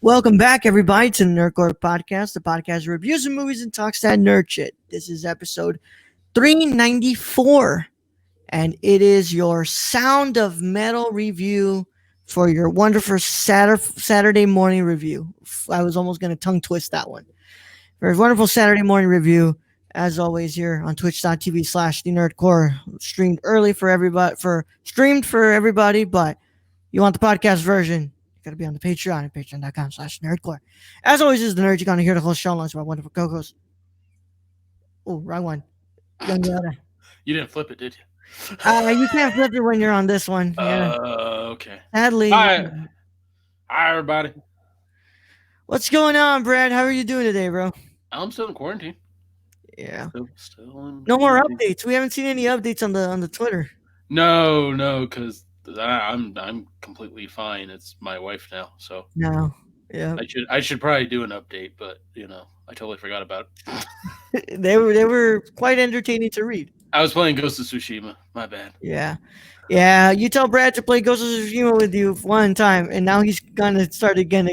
Welcome back, everybody, to the Nerdcore Podcast, the podcast that reviews the movies and talks that nerd shit. This is episode 394, and it is your Sound of Metal review for your wonderful Saturday morning review. I was almost going to tongue twist that one. For a wonderful Saturday morning review, as always, here on twitch.tv/the Nerdcore, streamed early for everybody, but you want the podcast version, got to be on the Patreon at patreon.com/nerdcore. As always, is the nerd. You're going to hear the whole show lunch by wonderful co-hosts. Oh, wrong one. You didn't flip it, did you? You can't flip it when you're on this one. Yeah. Okay. Sadly. Hi, everybody. What's going on, Brad? How are you doing today, bro? I'm still in quarantine. Yeah. Still in no more quarantine. updates. We haven't seen any updates on the Twitter. No, because I'm completely fine. It's my wife now, so no. Yeah. I should probably do an update, but I totally forgot about it. they were quite entertaining to read. I was playing Ghost of Tsushima. My bad. Yeah. You tell Brad to play Ghost of Tsushima with you one time, and now he's gonna start to get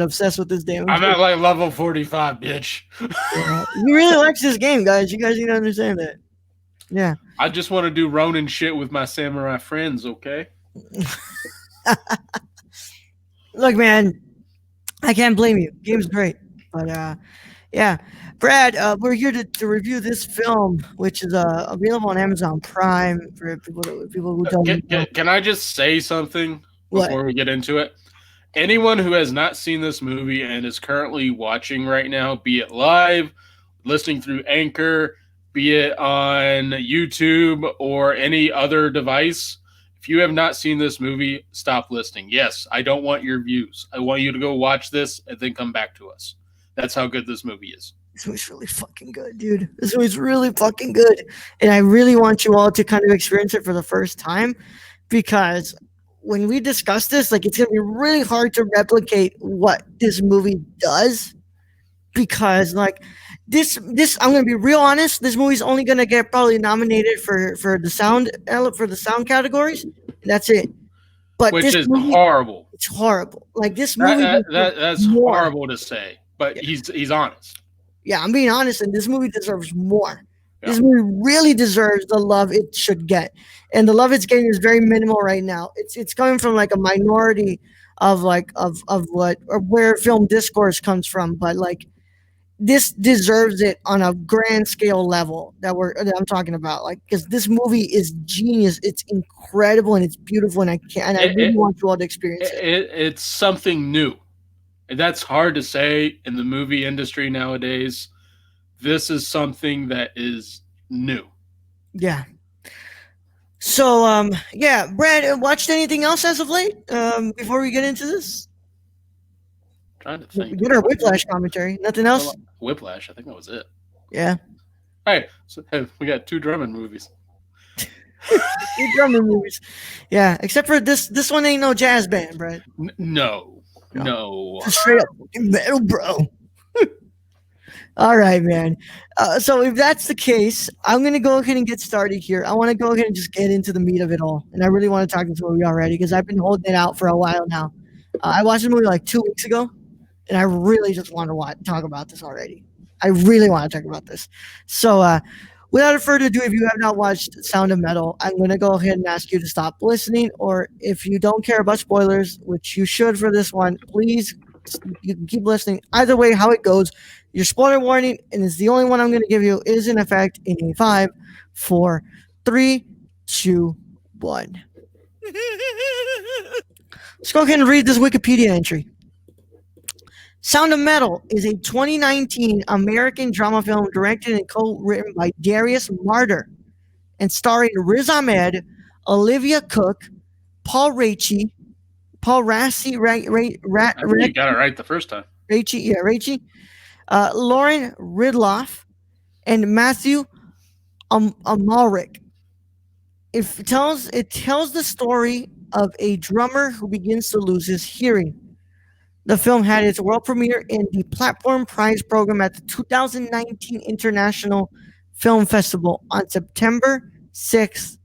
obsessed with this damn. I'm at like level 45, bitch. Yeah. He really likes this game, guys. You guys need to understand that. Yeah. I just want to do Ronin shit with my samurai friends, okay? Look, man, I can't blame you. Game's great. But, yeah. Brad, we're here to review this film, which is available on Amazon Prime for people who don't know. Can I just say something before we get into it? Anyone who has not seen this movie and is currently watching right now, be it live, listening through Anchor, be it on YouTube or any other device, if you have not seen this movie, stop listening. Yes, I don't want your views. I want you to go watch this and then come back to us. That's how good this movie is. This movie's really fucking good, dude. This movie's really fucking good. And I really want you all to kind of experience it for the first time, because when we discuss this, like, it's going to be really hard to replicate what this movie does, because, like, this I'm going to be real honest, this movie's only going to get probably nominated for the sound categories, and that's it. But which this is movie, horrible. It's horrible. Like, this movie that's horrible to say, but yeah. He's honest. Yeah, I'm being honest, and this movie deserves more. Yeah. This movie really deserves the love it should get, and the love it's getting is very minimal right now. It's coming from like a minority of where film discourse comes from, but like, this deserves it on a grand scale level that I'm talking about. Like, because this movie is genius. It's incredible and it's beautiful, and I really want you all to experience it. It's something new. And that's hard to say in the movie industry nowadays. This is something that is new. Yeah. So, Brad, watched anything else as of late before we get into this? I'm trying to think. We did our Whiplash commentary. Nothing else? Whiplash, I think that was it. Yeah. Hey, we got 2 Drummond movies. 2 Drummond movies. Yeah, except for this one ain't no jazz band, Brad. No. It's straight up metal, bro. All right, man. So if that's the case, I'm going to go ahead and get started here. I want to go ahead and just get into the meat of it all. And I really want to talk this movie already, because I've been holding it out for a while now. I watched the movie like 2 weeks ago, and I really just want to talk about this already. I really want to talk about this. So without further ado, if you have not watched Sound of Metal, I'm going to go ahead and ask you to stop listening. Or if you don't care about spoilers, which you should for this one, please, you can keep listening. Either way, how it goes, your spoiler warning, and it's the only one I'm going to give you, is in effect in a 5, 4, 3, 2, 1. Let's go ahead and read this Wikipedia entry. Sound of Metal is a 2019 American drama film directed and co-written by Darius Marder and starring Riz Ahmed, Olivia Cook, Paul Raci, you got it right the first time. Raci, Lauren Ridloff, and Matthew Amalric. It tells the story of a drummer who begins to lose his hearing. The film had its world premiere in the Platform Prize program at the 2019 International Film Festival on September 6th,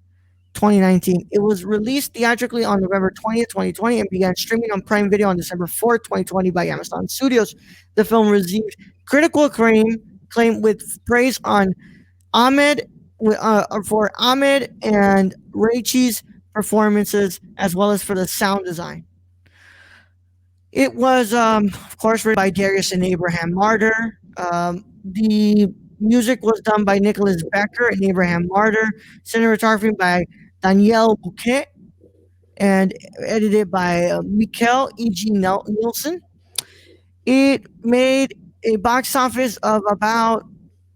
2019. It was released theatrically on November 20th, 2020, and began streaming on Prime Video on December 4th, 2020 by Amazon Studios. The film received critical acclaim with praise on Ahmed for Ahmed and Raichi's performances, as well as for the sound design. It was, of course, written by Darius and Abraham Martyr. The music was done by Nicholas Becker and Abraham Martyr. Cinematography by Danielle Bouquet and edited by Mikkel E.G. Nielsen. It made a box office of about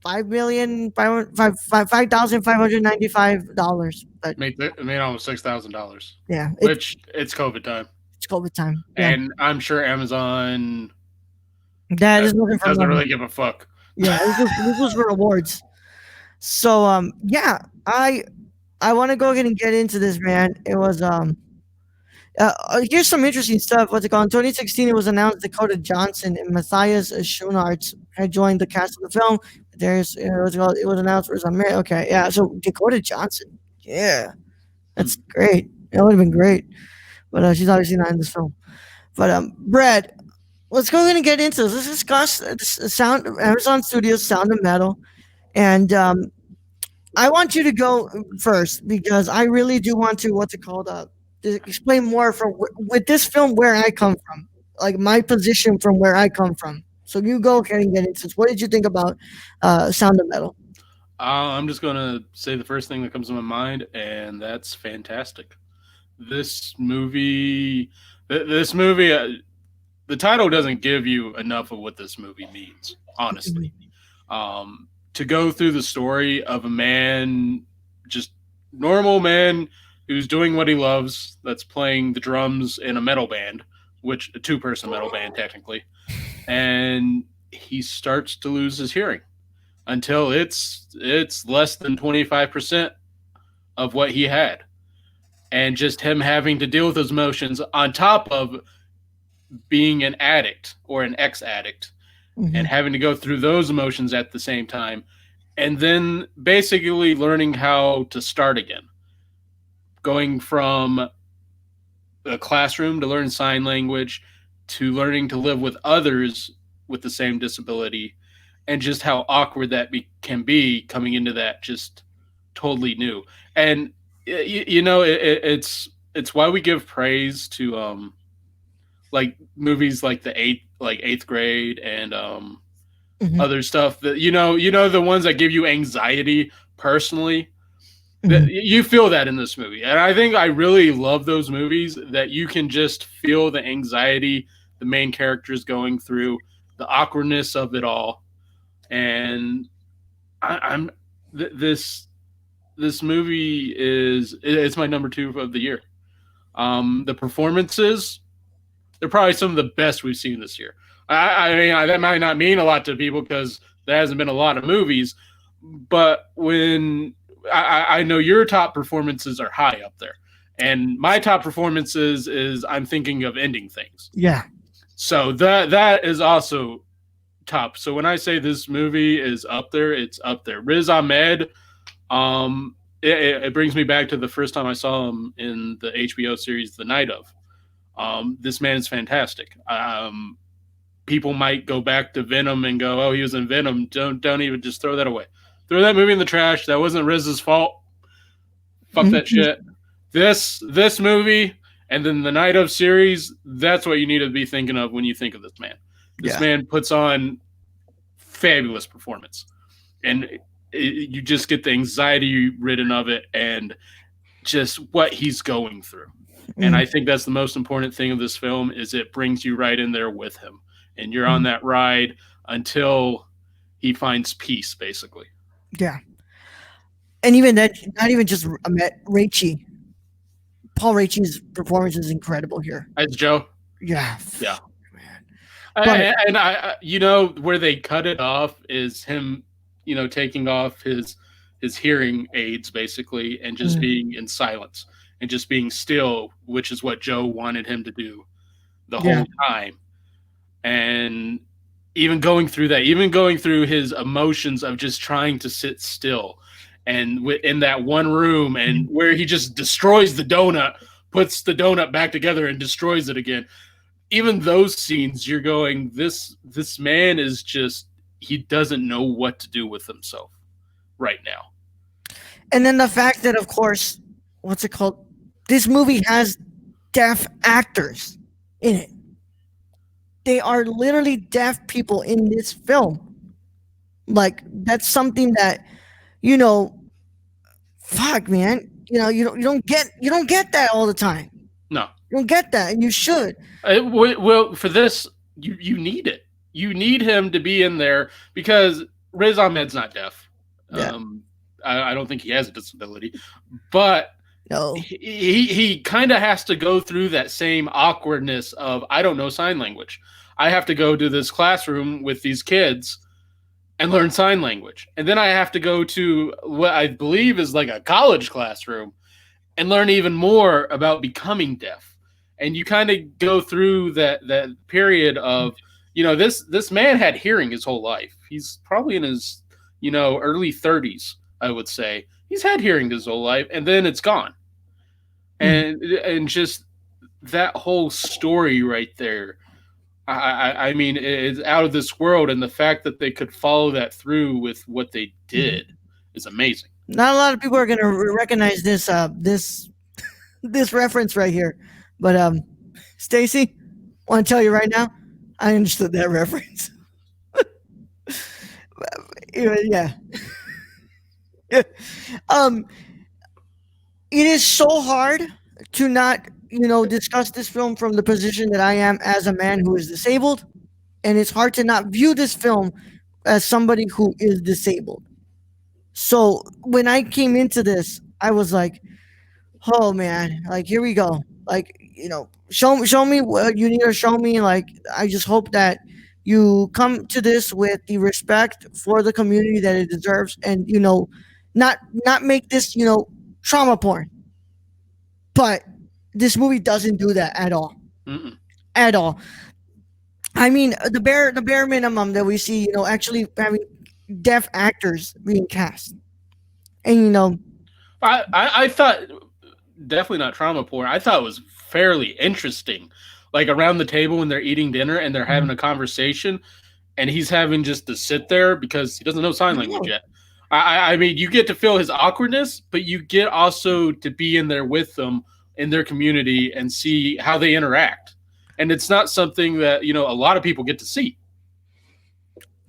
$5,595. But Made almost $6,000. yeah, Which it's COVID time. It's COVID time. Yeah. And I'm sure Amazon that is looking for doesn't money. really give a fuck. Yeah, this was for awards. So yeah, I want to go ahead and get into this, man. It was here's some interesting stuff. What's it called? In 2016, it was announced Dakota Johnson and Matthias Schoenaerts had joined the cast of the film. There's what's it called? It was announced for some. Okay, yeah. So Dakota Johnson, yeah, that's great. It would have been great, but she's obviously not in this film. But Brad, let's go ahead and get into this. Let's discuss sound Amazon Studios Sound of Metal, and I want you to go first because I really do want to what's it called to explain more from with this film where I come from, like my position from where I come from. So you go ahead and get into this. What did you think about Sound of Metal? I'm just gonna say the first thing that comes to my mind, and that's fantastic. This movie, this movie, the title doesn't give you enough of what this movie means, honestly. To go through the story of a man, just normal man who's doing what he loves, that's playing the drums in a metal band, which a two-person metal band technically, and he starts to lose his hearing until it's less than 25% of what he had, and just him having to deal with those emotions on top of being an addict or an ex-addict, and having to go through those emotions at the same time, and then basically learning how to start again, going from a classroom to learn sign language to learning to live with others with the same disability, and just how awkward that can be coming into that just totally new. And it's why we give praise to like movies like eighth grade and other stuff that the ones that give you anxiety personally. You feel that in this movie, and I think I really love those movies that you can just feel the anxiety the main character is going through, the awkwardness of it all. And this movie it's my number 2 of the year. The performances, they're probably some of the best we've seen this year. I mean, that might not mean a lot to people because there hasn't been a lot of movies, but when I know your top performances are high up there, and my top performances is I'm thinking of Ending Things. Yeah. So that is also top. So when I say this movie is up there, it's up there. Riz Ahmed, it brings me back to the first time I saw him in the HBO series The Night Of. This man is fantastic. People might go back to Venom and go, "Oh, he was in Venom." Don't even just throw that away. Throw that movie in the trash. That wasn't Riz's fault. Fuck that shit. This movie and then the Night Of series, that's what you need to be thinking of when you think of this man. This man puts on fabulous performance. And you just get the anxiety ridden of it and just what he's going through. And I think that's the most important thing of this film is it brings you right in there with him. And you're on that ride until he finds peace, basically. Yeah. And even that, not even just Raichi. Paul Raichi's performance is incredible here. As Joe? Yeah. Yeah. Man. And I where they cut it off is him, taking off his hearing aids, basically, and just being in silence and just being still, which is what Joe wanted him to do the whole time. And even going through that, even going through his emotions of just trying to sit still and in that one room, and where he just destroys the donut, puts the donut back together and destroys it again. Even those scenes, you're going, this man is just, he doesn't know what to do with himself right now. And then the fact that, of course, what's it called? This movie has deaf actors in it. They are literally deaf people in this film. Like, that's something that, you know, fuck, man. You don't get that all the time. No, you don't get that, and you should. Well, for this, you need it. You need him to be in there because Riz Ahmed's not deaf. Yeah. I don't think he has a disability, but No. he kind of has to go through that same awkwardness of, I don't know sign language. I have to go to this classroom with these kids and learn sign language. And then I have to go to what I believe is like a college classroom and learn even more about becoming deaf. And you kind of go through that period of, this man had hearing his whole life. He's probably in his, early 30s, I would say. He's had hearing his whole life, and then it's gone. And just that whole story right there, I mean, it's out of this world, and the fact that they could follow that through with what they did is amazing. Not a lot of people are going to recognize this reference right here, but Stacy, want to tell you right now, I understood that reference. Yeah. It is so hard to not, discuss this film from the position that I am as a man who is disabled, and it's hard to not view this film as somebody who is disabled. So when I came into this, I was like, "Oh man, like here we go. Like show me what you need to show me. Like I just hope that you come to this with the respect for the community that it deserves, and not make this trauma porn." But this movie doesn't do that at all. Mm-mm. At all. I mean, the bare minimum that we see, actually having deaf actors being cast, and I thought, definitely not trauma porn. I thought it was fairly interesting. Like around the table when they're eating dinner and they're having a conversation, and he's having just to sit there because he doesn't know sign language yet. I mean, you get to feel his awkwardness, but you get also to be in there with them in their community and see how they interact. And it's not something that, a lot of people get to see.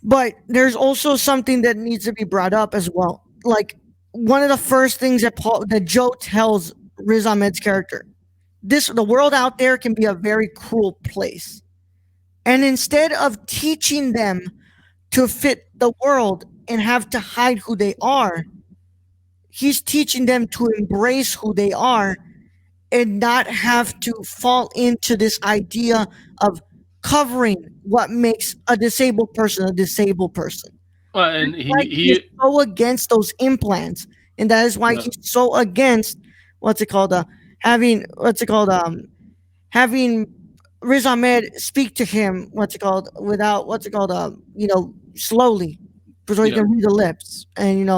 But there's also something that needs to be brought up as well. Like one of the first things that Joe tells Riz Ahmed's character, the world out there can be a very cruel place. And instead of teaching them to fit the world and have to hide who they are, he's teaching them to embrace who they are and not have to fall into this idea of covering what makes a disabled person a disabled person. Well, and he's so against those implants, and that is why he's so against having Riz Ahmed speak to him without slowly, so he can read the lips, and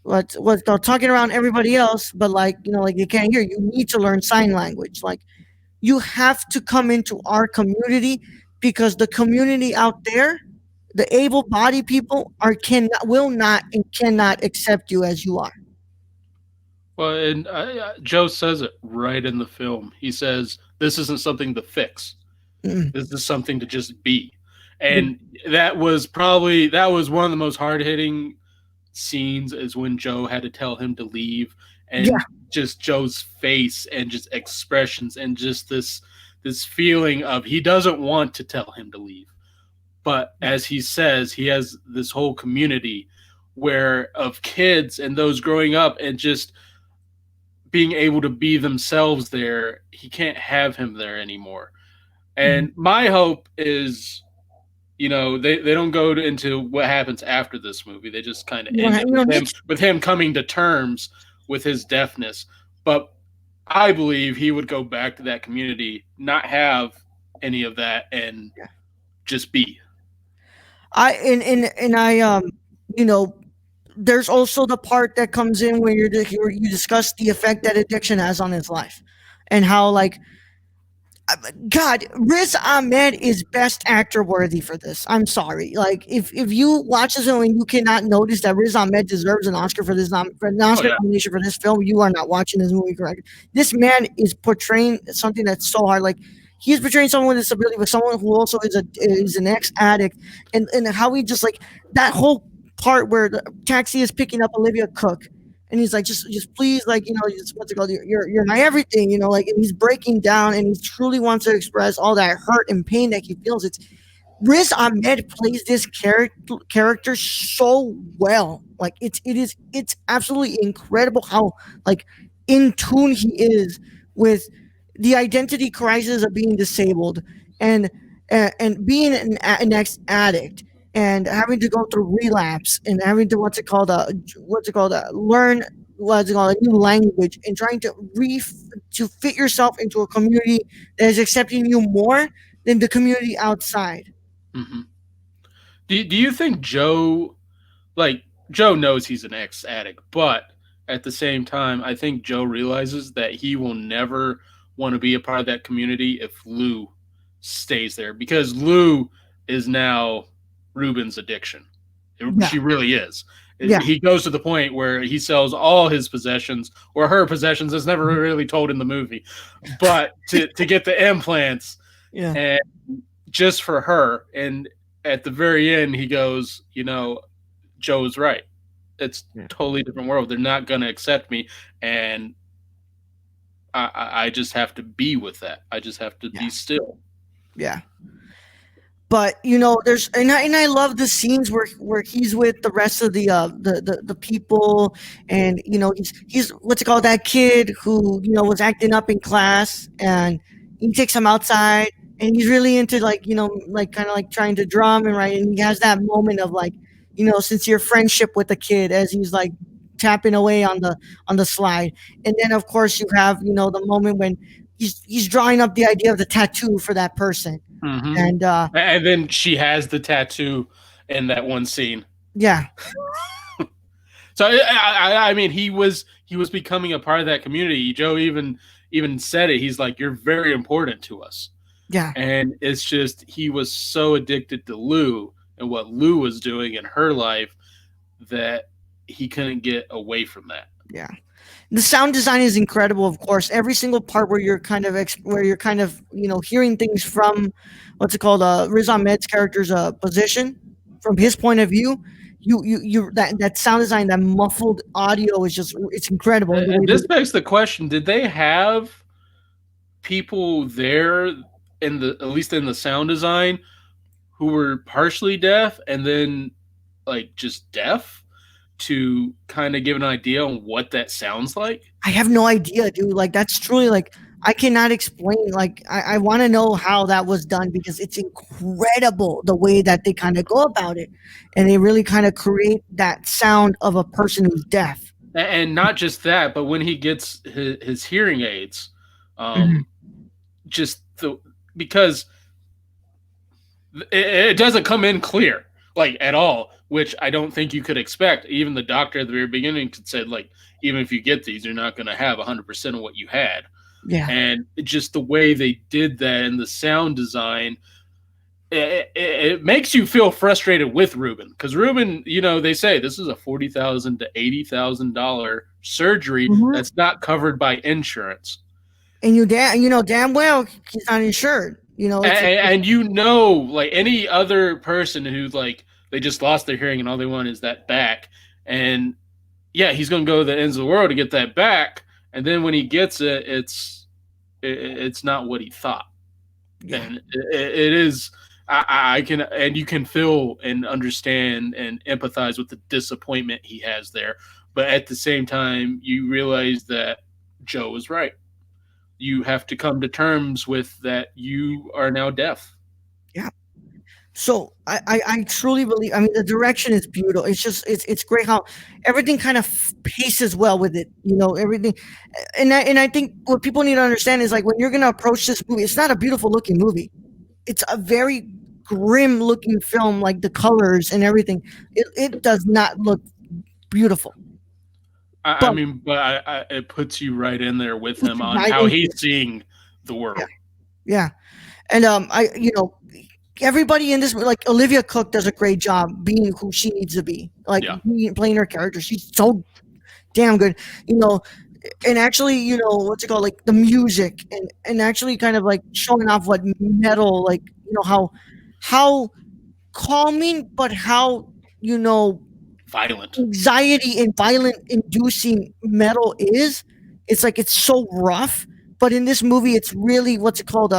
what they're talking around everybody else, but like you can't hear. You need to learn sign language. Like you have to come into our community because the community out there, the able-bodied people will not and cannot accept you as you are. Well, and Joe says it right in the film. He says, "This isn't something to fix. This is something to just be." And that was one of the most hard-hitting scenes, is when Joe had to tell him to leave, and just Joe's face and just expressions and just this feeling of he doesn't want to tell him to leave. But as he says, he has this whole community of kids and those growing up and just being able to be themselves there. He can't have him there anymore. And my hope is, they don't go into what happens after this movie. They just kind of end with him coming to terms with his deafness. But I believe he would go back to that community, not have any of that, and just be. there's also the part that comes in where you discuss the effect that addiction has on his life, and how like God, Riz Ahmed is best actor worthy for this. I'm sorry. Like, if you watch this film and you cannot notice that Riz Ahmed deserves an Oscar for for an Oh Oscar yeah. nomination for this film, you are not watching this movie correctly. This man is portraying something that's so hard. Like, he's portraying someone with disability, but someone who also is an ex addict, and how he just like that whole part where the taxi is picking up Olivia Cook, and he's like, just please, like, just, what's it called? You're my everything, like, and he's breaking down, and he truly wants to express all that hurt and pain that he feels. It's Riz Ahmed plays this character so well. Like, it's absolutely incredible how like in tune he is with the identity crisis of being disabled, and and being an ex addict, and having to go through relapse, and having to learn what's it called, a new language, and trying to to fit yourself into a community that is accepting you more than the community outside. Hmm. Do you think Joe, like, Joe knows he's an ex addict, but at the same time, I think Joe realizes that he will never want to be a part of that community if Lou stays there, because Lou is now Ruben's addiction. Yeah, She really is. yeah, He goes to the point where he sells all his possessions, or her possessions. It's never really told in the movie, but to get the implants, yeah, and just for her. And at the very end, he goes, Joe's right. It's yeah, totally different world. They're not going to accept me, and I just have to be with that. I just have to yeah, be still. yeah. But there's, and I love the scenes where he's with the rest of the people, and he's what's it called, that kid who was acting up in class, and he takes him outside, and he's really into, like, like, kind of like trying to drum and write, and he has that moment of, like, sincere friendship with the kid as he's like tapping away on the slide. And then of course you have the moment when he's drawing up the idea of the tattoo for that person. Hmm. And And then she has the tattoo in that one scene. yeah, So I mean, he was becoming a part of that community. Joe even said it. He's like, "You're very important to us." yeah, And it's just he was so addicted to Lou and what Lou was doing in her life that he couldn't get away from that. yeah. The sound design is incredible, of course. Every single part where you're kind of hearing things from what's it called, Riz Ahmed's character's position, from his point of view. That sound design, that muffled audio is just, it's incredible. And the way And this begs the question: did they have people there in the at least in the sound design who were partially deaf and then like just deaf to kind of give an idea on what that sounds like? I have no idea, dude. Like, that's truly, like, I cannot explain. Like, I want to know how that was done, because it's incredible the way that they kind of go about it, and they really kind of create that sound of a person who's deaf. And not just that, but when he gets his hearing aids, Mhm. um, just the because it doesn't come in clear like at all, which I don't think you could expect. Even the doctor at the very beginning said, like, even if you get these, you're not going to have 100% of what you had. Yeah, And just the way they did that and the sound design, it makes you feel frustrated with Ruben, because Ruben, they say this is a $40,000 to $80,000 surgery hmm, that's not covered by insurance. and damn well he's not insured. And like any other person who, like, they just lost their hearing and all they want is that back, and yeah, he's going to go to the ends of the world to get that back, and then when he gets it, it's not what he thought. Yeah, And it is. I can, and you can feel and understand and empathize with the disappointment he has there, but at the same time, you realize that Joe is right. You have to come to terms with that you are now deaf. yeah. So I truly believe. I mean, the direction is beautiful. It's just, it's great how everything kind of paces well with it. Everything, and I think what people need to understand is, like, when you're gonna approach this movie, it's not a beautiful looking movie. It's a very grim looking film. Like, the colors and everything, it does not look beautiful. I mean, but it puts you right in there with him on Right how into he's it. seeing the Yeah, world. yeah. And everybody in this, like Olivia Cook does a great job being who she needs to be, like Yeah, playing her character. She's so damn good, you know. And actually, what's it called, like the music, and actually kind of like showing off what metal, like how calming, but how you know violent. anxiety and violent inducing metal is. It's like it's so rough, but in this movie it's really, what's it called,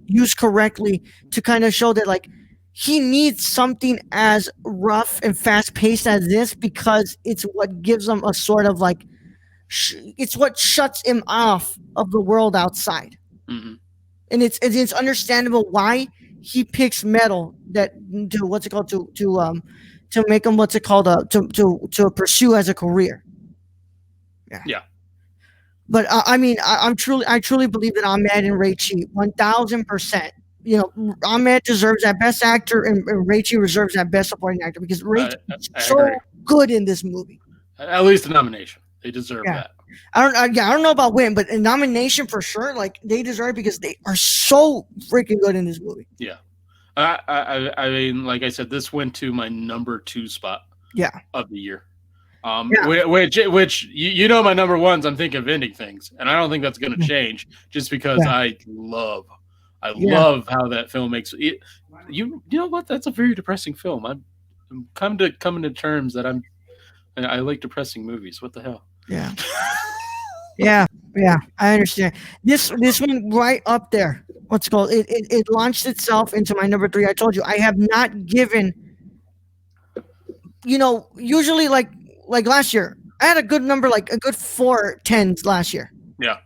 used correctly to kind of show that, like, he needs something as rough and fast paced as this, because it's what gives him a sort of like it's what shuts him off of the world outside. Hmm. And it's understandable why he picks metal, that to, what's it called, to make him, what's it called, to pursue as a career. Yeah. Yeah, But I mean, I truly believe that Ahmed and Raichi 1,000%. Ahmed deserves that best actor, and Raichi deserves that best supporting actor, because Raichi I, is I agree. so good in this movie. At least a nomination. They deserve Yeah. that. I don't know about win, but a nomination for sure. Like, they deserve it because they are so freaking good in this movie. Yeah. I mean, like I said, this went to my number 2 spot. Yeah. Of the year. Yeah. Which you know, my number ones, I'm thinking of ending things, and I don't think that's going to change, just because Yeah. I love Yeah. how that film makes it. You know what? That's a very depressing film. I'm coming to terms that I like depressing movies. What the hell? Yeah. Yeah. Yeah. I understand. This one right up there. What's it called? It launched itself into my number 3. I told you I have not given. Usually, like last year, I had a good number, like a good 4 10s last year. Yeah.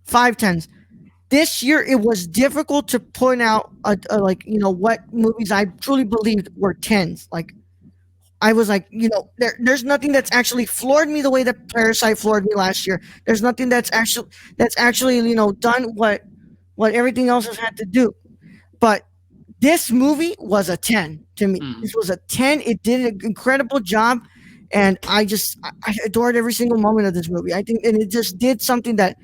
5 10s. This year it was difficult to point out like what movies I truly believed were 10s. Like, I was like, there's nothing that's actually floored me the way that Parasite floored me last year. There's nothing that's actually done what everything else has had to do. But this movie was a 10 to me. Mhm. This was a 10. It did an incredible job, and I adored every single moment of this movie. I think, and it just did something that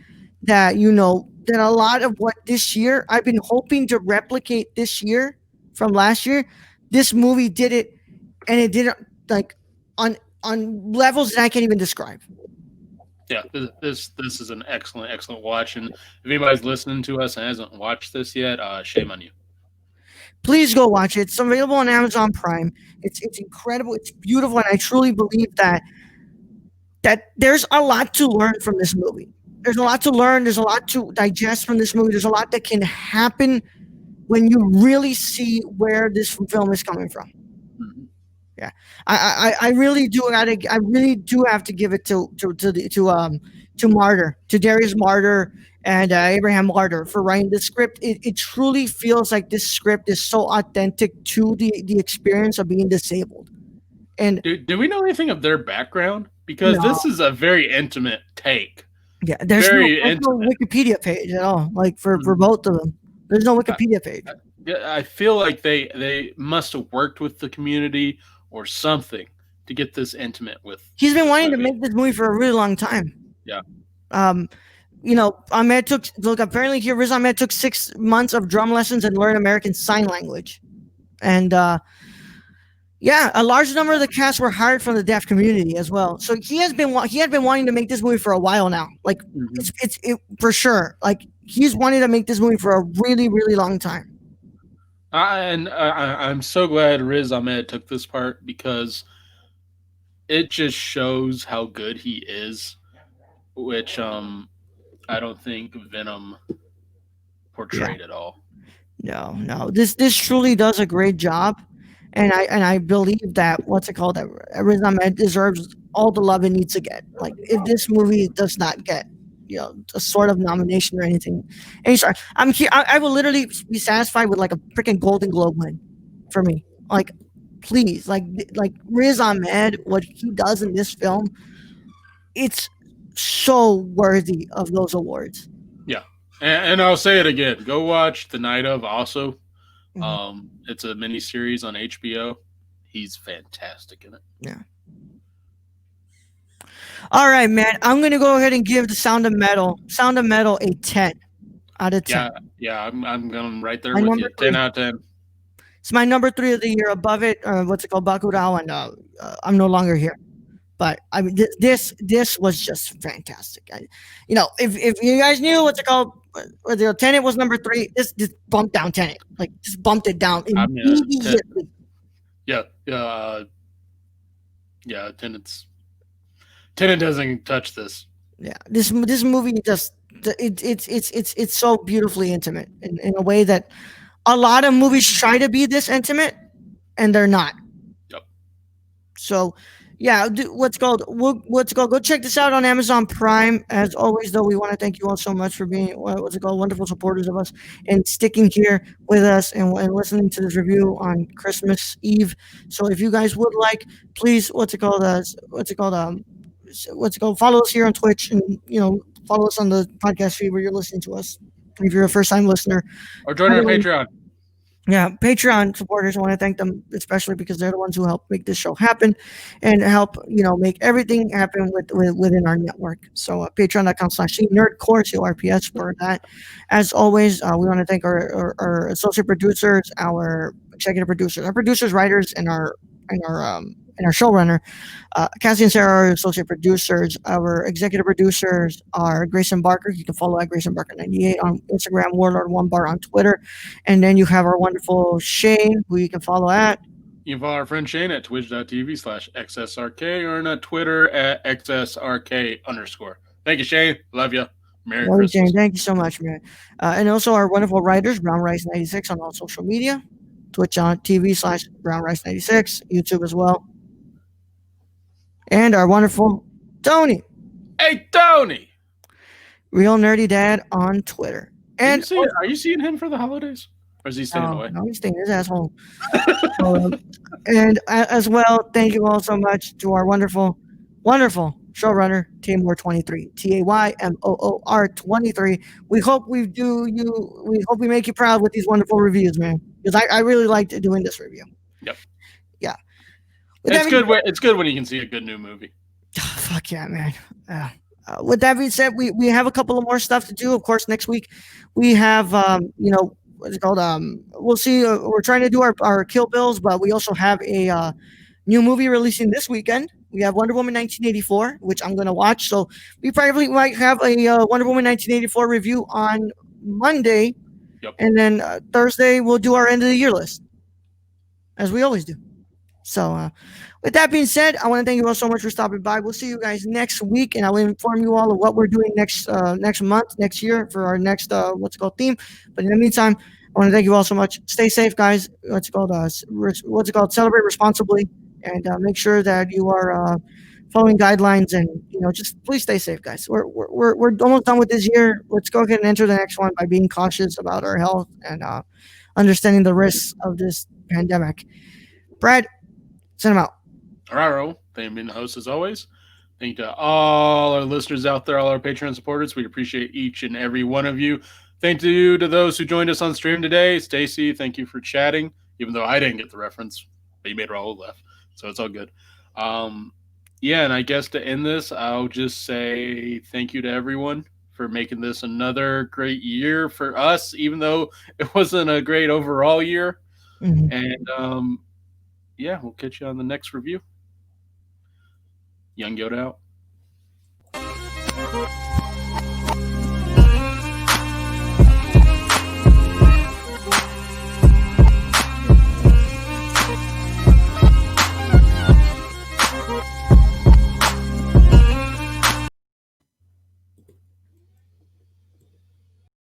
a lot of what this year I've been hoping to replicate this year from last year. This movie did it, and it did it like on levels that I can't even describe. Yeah, this is an excellent watch, and if anybody's listening to us and hasn't watched this yet, shame on you. Please go watch it. It's available on Amazon Prime. It's incredible. It's beautiful, and I truly believe that there's a lot to learn from this movie. There's a lot to learn. There's a lot to digest from this movie. There's a lot that can happen when you really see where this film is coming from. Mhm. Yeah, I really do. I really do have to give it to Martyr, to Darius Martyr, and Abraham Martyr for writing this script. It truly feels like this script is so authentic to the experience of being disabled. And Do we know anything of their background? Because no, this is a very intimate take. yeah, Very there's no intimate. Wikipedia page at all. Like for Mhm. both of them, there's no Wikipedia page. I feel like they must have worked with the community or something to get this intimate with He's been this wanting to movie. make this movie for a really long time. Yeah. Um, Ahmed apparently here Riz Ahmed took 6 months of drum lessons and learned American Sign Language. And yeah, a large number of the cast were hired from the deaf community as well. So he had been wanting to make this movie for a while now. Like, Mhm. it's for sure. Like, he's wanted to make this movie for a really, really long time. I'm so glad Riz Ahmed took this part, because it just shows how good he is, which I don't think Venom portrayed at all. No. This truly does a great job, and I believe that, what's it called, that Riz Ahmed deserves all the love it needs to get. Like, if this movie does not get a sort of nomination or anything, and sorry, I'm here. I will literally be satisfied with like a freaking Golden Globe win for me. Like, please, like Riz Ahmed, what he does in this film, it's so worthy of those awards. Yeah, and I'll say it again. Go watch The Night of. Also, Mhm. it's a miniseries on HBO. He's fantastic in it. Yeah. All right, man. I'm gonna go ahead and give the Sound of Metal a 10 out of 10. Yeah, yeah, I'm going right there My with number you. 10 three. out of 10. It's my number three of the year. Above it, what's it called, Bakurao, and I'm no longer here. But I mean, this was just fantastic. If you guys knew what's it called, Tenet was number three. This just bumped down Tenet, like just bumped it down I mean, immediately. yeah, yeah, Tenet doesn't touch this. Yeah, this movie just it's so beautifully intimate in a way that a lot of movies try to be this intimate and they're not. Yep. So, yeah, what's called? Go check this out on Amazon Prime. As always, though, we want to thank you all so much for being wonderful supporters of us and sticking here with us and listening to this review on Christmas Eve. So, if you guys would like, please, follow us here on Twitch and follow us on the podcast feed where you're listening to us. If you're a first time listener, Or join our Patreon. Yeah, Patreon supporters, I want to thank them especially because they're the ones who help make this show happen and help, make everything happen within our network. So patreon.com/nerdcore, CORPS for that. As always, we want to thank our associate producers, our executive producers, our producers, writers, and our showrunner. Cassie and Sarah are associate producers. Our executive producers are Grayson Barker. You can follow at Grayson Barker 98 on Instagram, Warlord1Bar on Twitter. And then you have our wonderful Shane, who you can follow at. You can follow our friend Shane at twitch.tv/XSRK or on Twitter at XSRK_. Thank you, Shane. Love you. Merry Christmas. Shane. Thank you so much, man. And also our wonderful writers, Brown Rice 96 on all social media, Twitch on TV/Brown Rice 96, YouTube as well. And our wonderful Tony. Hey, Tony! Real Nerdy Dad on Twitter. And are you seeing him for the holidays? Or is he staying away? No, he's staying his asshole. And as well, thank you all so much to our wonderful, wonderful showrunner, Taymor23, TAYMOOR23. We hope we make you proud with these wonderful reviews, man. Because I really liked doing this review. Yep. Yeah. It's good when you can see a good new movie. Fuck yeah, man. With that being said, we have a couple of more stuff to do. Of course, next week we have what's it called? We'll see. We're trying to do our Kill Bills, but we also have a new movie releasing this weekend. We have Wonder Woman 1984, which I'm gonna watch. So we probably might have a Wonder Woman 1984 review on Monday, and then Thursday we'll do our end of the year list, as we always do. So, with that being said, I want to thank you all so much for stopping by. We'll see you guys next week, and I will inform you all of what we're doing next month, next year for our next theme. But in the meantime, I want to thank you all so much. Stay safe, guys. Celebrate responsibly, and make sure that you are following guidelines, and just please stay safe, guys. We're almost done with this year. Let's go ahead and enter the next one by being cautious about our health and understanding the risks of this pandemic. Brad, send them out. All right, Ro. Thank you for being the host as always. Thank you to all our listeners out there, all our Patreon supporters. We appreciate each and every one of you. Thank you to those who joined us on stream today. Stacy, thank you for chatting, even though I didn't get the reference, but you made Raul laugh, so it's all good. Yeah, and I guess to end this, I'll just say thank you to everyone for making this another great year for us, even though it wasn't a great overall year. Mm-hmm. And yeah, we'll catch you on the next review. Young Yoda out.